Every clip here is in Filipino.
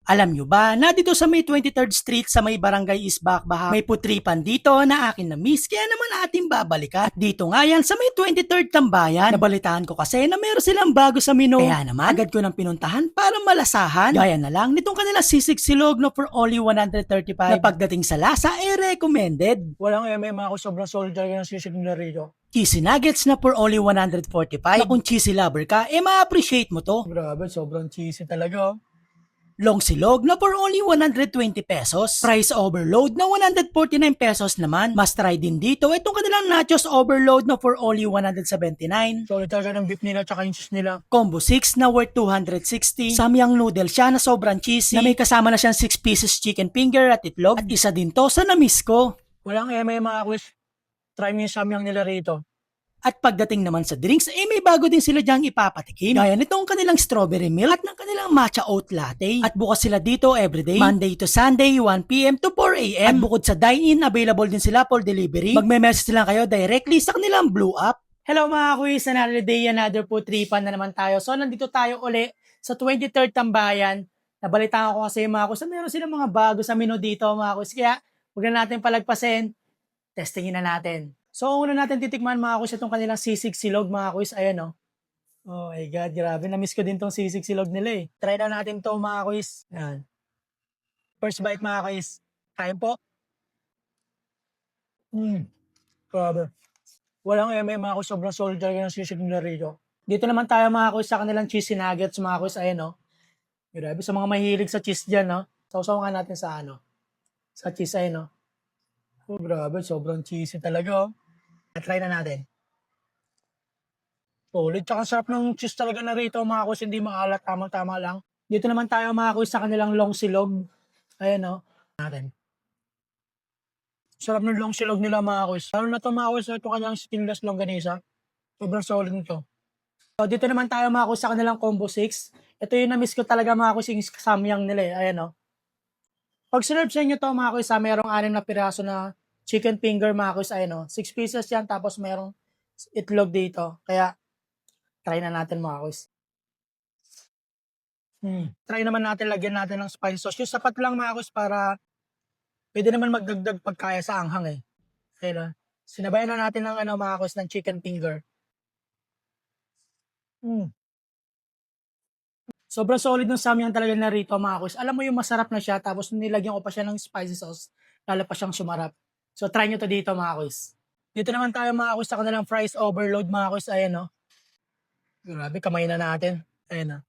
Alam nyo ba na dito sa may 23rd Street sa may Barangay Isbak Baha, may putripan dito na akin na miss, kaya naman ating babalikan. At dito nga yan sa may 23rd Tambayan. Nabalitaan ko kasi na meron silang bago sa menu. Kaya naman, agad ko nang pinuntahan para malasahan. Gaya na lang nitong kanila sisig silog no for only 135 na pagdating sa lasa recommended. Walang MMA ako, sobrang solid talaga ng sisig nila rito. Cheesy nuggets na for only 145 na kung cheesy lover ka, ma-appreciate mo to. Grabe, sobrang cheesy talaga. Long silog na for only 120 pesos. Price overload na 149 pesos naman. Must try din dito itong kanilang nachos overload na for only 179. Solid talaga ng beef nila tsaka yung cheese nila. Combo 6 na worth 260. Samyang noodle siya na sobrang cheesy. Na may kasama na siyang 6 pieces chicken finger at itlog. At isa din to sa na-miss ko. Walang MMA ako. Try mo yung samyang nila rito. At pagdating naman sa drinks, may bago din sila dyang ipapatikim. Gaya nitong kanilang strawberry milk at ng kanilang matcha oat latte. At bukas sila dito everyday, Monday to Sunday, 1 p.m. to 4 a.m. At bukod sa dine-in, available din sila for delivery. Magme-message lang kayo directly sa kanilang Blue App. Hello mga kuis, another day, another food tripan na naman tayo. So nandito tayo uli sa 23rd Tambayan. Nabalitaan ko kasi mga kuis, meron silang mga bago sa menu dito mga kuis. Kaya huwag na natin palagpasin, testingin na natin. So, una natin titikman mga kuis itong kanilang sisig silog mga kuis. Ayan o. Oh my God, grabe. Na-miss ko din tong sisig silog nila eh. Try na natin to mga kuis. Ayan. First bite mga kuis. Kain po. Grabe. Walang mga kuis. Sobrang solid talaga ng sisig nila rito. Dito naman tayo mga kuis sa kanilang cheesy nuggets mga kuis. Ayan o. Grabe. Sa mga mahilig sa cheese dyan no. Sausawan natin sa ano. Sa cheese ayan o. Oh, grabe. Sobrang cheesy talaga oh. Try na natin. Solid. Tsaka sarap ng cheese talaga na rito mga kuis. Hindi maalat. Tama-tama lang. Dito naman tayo mga kuis sa kanilang long silog. Ayan o. Natin. Sarap ng long silog nila mga kuis. Lalo na ito mga kuis. Ito kanyang skinless longganisa. Sobrang solid nito. So, dito naman tayo mga kuis sa kanilang combo 6. Ito yung na-miss ko talaga mga kuis. Yung samyang nila eh. Ayan o. Pag serve sa inyo to mga kuis, merong 6 na piraso na chicken finger mga kuis, ayun o. 6 pieces yan, tapos merong itlog dito. Kaya, try na natin mga kuis. Try naman natin, lagyan natin ng spicy sauce. Yung sapat lang mga kuis para pwede naman magdagdag pagkaya sa anghang eh. Ayun o. Sinabayan na natin ng mga kuis ng chicken finger. Sobrang solid ng samyang talaga na rito mga kuis. Alam mo yung masarap na siya, tapos nilagyan ko pa siya ng spicy sauce, lalo pa siyang sumarap. So, try nyo to dito mga kuis. Dito naman tayo mga kuis sa kanilang fries overload mga kuis. Ayan o. Grabe, kamay na natin. Ayan o.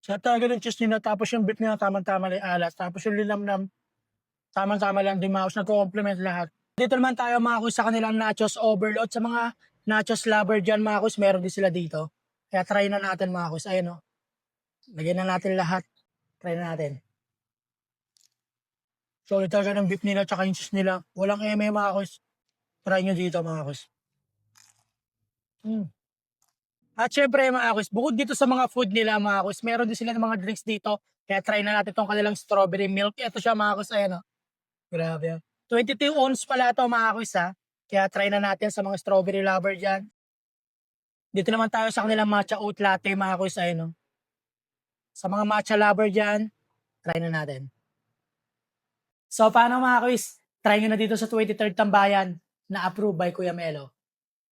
Sarap talaga ng cheese nila. Tapos yung beef nila tamang-tama lang alat. Tapos yung linamnam, tamang-tama lang din mga kuis. Nagko-complement lahat. Dito naman tayo mga kuis sa kanilang nachos overload. Sa mga nachos lover dyan mga kuis, meron din sila dito. Kaya try na natin mga kuis. Ayan o. Lagyan na natin lahat. Try na natin. Solid talaga ng beef nila tsaka yung cheese nila. Walang mga kuis. Try nyo dito mga kuis. At syempre mga kuis, bukod dito sa mga food nila mga kuis, meron din sila ng mga drinks dito. Kaya try na natin itong kanilang strawberry milk. Ito siya mga kuis, ayan o. Grabe. 22 ounce pala ito mga kuis ha. Kaya try na natin sa mga strawberry lover dyan. Dito naman tayo sa kanilang matcha oat latte mga kuis, ayan o. Sa mga matcha lover dyan, try na natin. So paano mga kuis? Try nyo na dito sa 23rd Tambayan na approved by Kuya Melo.